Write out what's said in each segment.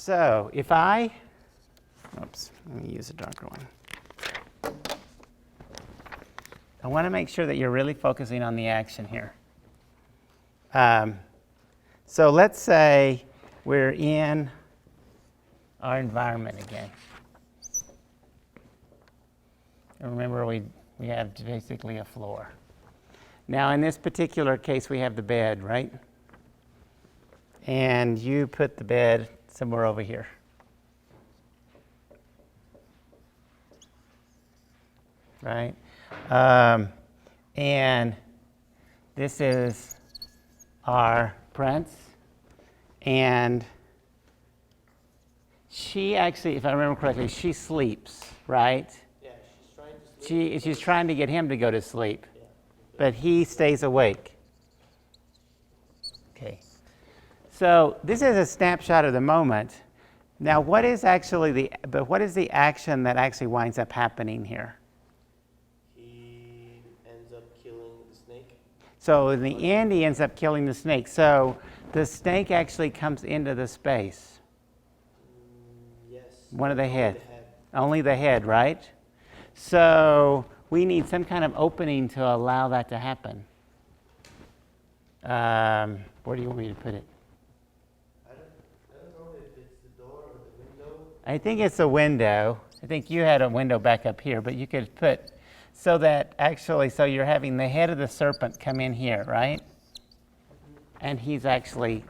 So if I, oops, let me use a darker one. I want to make sure that you're really focusing on the action here. So let's say we're in our environment again. And remember, we have basically a floor. Now, in this particular case, we have the bed, right? And you put the bed somewhere over here. Right? And this is our prince. And she actually, if I remember correctly, she sleeps, right? Yeah, she's trying to sleep. She's trying to get him to go to sleep, but he stays awake. Okay. So this is a snapshot of the moment. Now, what is the action that actually winds up happening here? He ends up killing the snake. So in the end, he ends up killing the snake. So the snake actually comes into the space. Yes. One of the head. Only the head, right? So we need some kind of opening to allow that to happen. Where do you want me to put it? I don't know if it's the door or the window. I think it's a window. I think you had a window back up here, but you could put so that actually, so you're having the head of the serpent come in here, right? And he's actually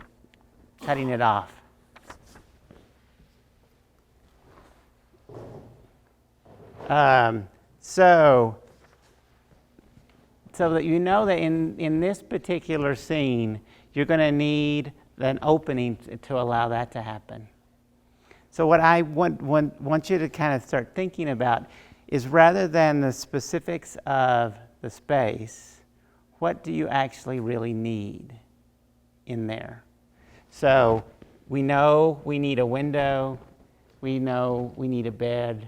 cutting it off. So that you know that in this particular scene, you're going to need an opening to allow that to happen. So what I want you to kind of start thinking about is, rather than the specifics of the space, what do you actually really need in there? So we know we need a window. We know we need a bed.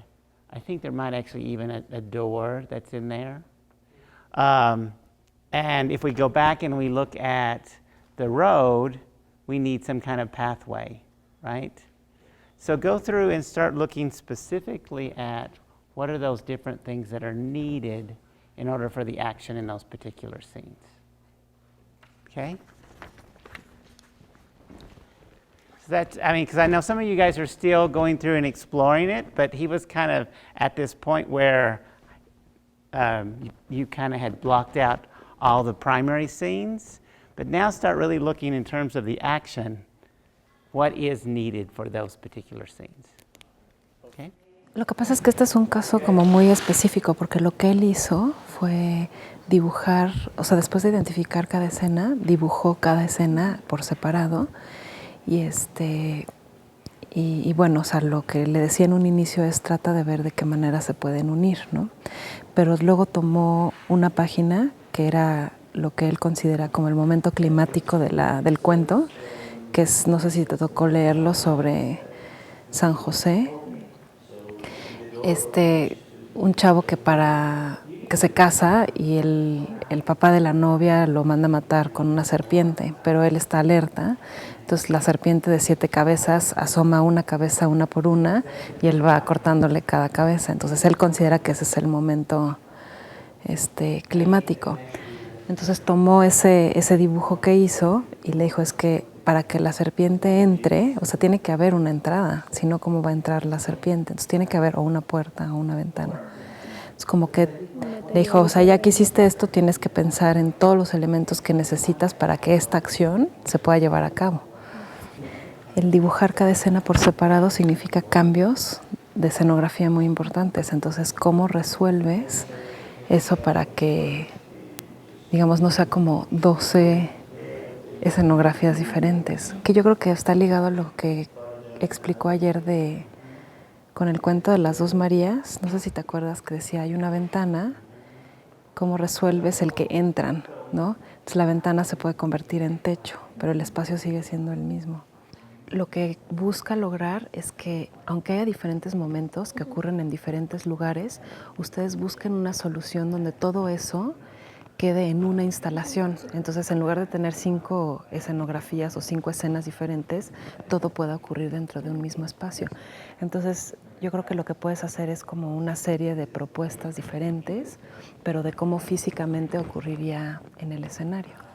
I think there might actually even a door that's in there. And if we go back and we look at the road, we need some kind of pathway, right? So go through and start looking specifically at what are those different things that are needed in order for the action in those particular scenes. Okay? So that's, I mean, because I know some of you guys are still going through and exploring it, but he was kind of at this point where you kind of had blocked out all the primary scenes, but now start really looking in terms of the action, what is needed for those particular scenes. Okay? Lo que pasa es que este es un caso como muy específico, porque lo que él hizo fue dibujar, o sea, después de identificar cada escena, dibujó cada escena por separado, y bueno, o sea, lo que le decía en un inicio es trata de ver de qué manera se pueden unir, ¿no? Pero luego tomó una página que era lo que él considera como el momento climático del cuento, que es, no sé si te tocó leerlo, sobre San José, un chavo que se casa y el papá de la novia lo manda a matar con una serpiente, pero él está alerta. Entonces la serpiente de 7 cabezas asoma una cabeza una por una y él va cortándole cada cabeza. Entonces él considera que ese es el momento climático. Entonces tomó ese dibujo que hizo y le dijo, es que para que la serpiente entre, o sea, tiene que haber una entrada, si no, ¿cómo va a entrar la serpiente? Entonces tiene que haber o una puerta o una ventana. Es como que le dijo, o sea, ya que hiciste esto, tienes que pensar en todos los elementos que necesitas para que esta acción se pueda llevar a cabo. El dibujar cada escena por separado significa cambios de escenografía muy importantes. Entonces, ¿cómo resuelves eso para que, digamos, no sea como 12 escenografías diferentes? Que yo creo que está ligado a lo que explicó ayer con el cuento de las 2 Marías. No sé si te acuerdas que decía, hay una ventana, ¿cómo resuelves el que entran, ¿no? Entonces la ventana se puede convertir en techo, pero el espacio sigue siendo el mismo. Lo que busca lograr es que, aunque haya diferentes momentos que ocurren en diferentes lugares, ustedes busquen una solución donde todo eso quede en una instalación. Entonces, en lugar de tener 5 escenografías o 5 escenas diferentes, todo pueda ocurrir dentro de un mismo espacio. Entonces, yo creo que lo que puedes hacer es como una serie de propuestas diferentes, pero de cómo físicamente ocurriría en el escenario.